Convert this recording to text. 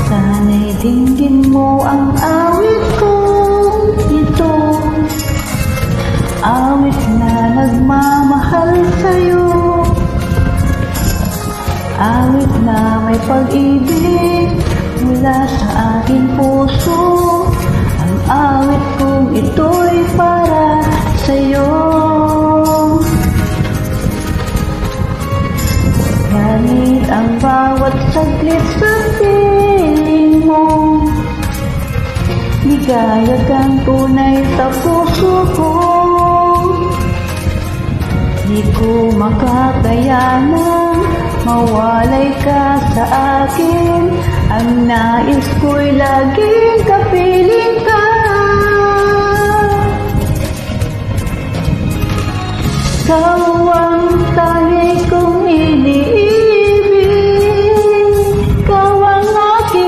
Sana'y dinggin mo ang awit kong ito, awit na nagmamahal sa'yo, awit na may pag-ibig mula sa aking puso. Ang awit kong ito'y para sa'yo. Ngunit ang bawat saglit sa piling mo, ligaya kang tunay sa puso ko. Di ko makakayanang mawalay ka sa akin. Ang nais ko'y laging kapiling ka. Ikaw ang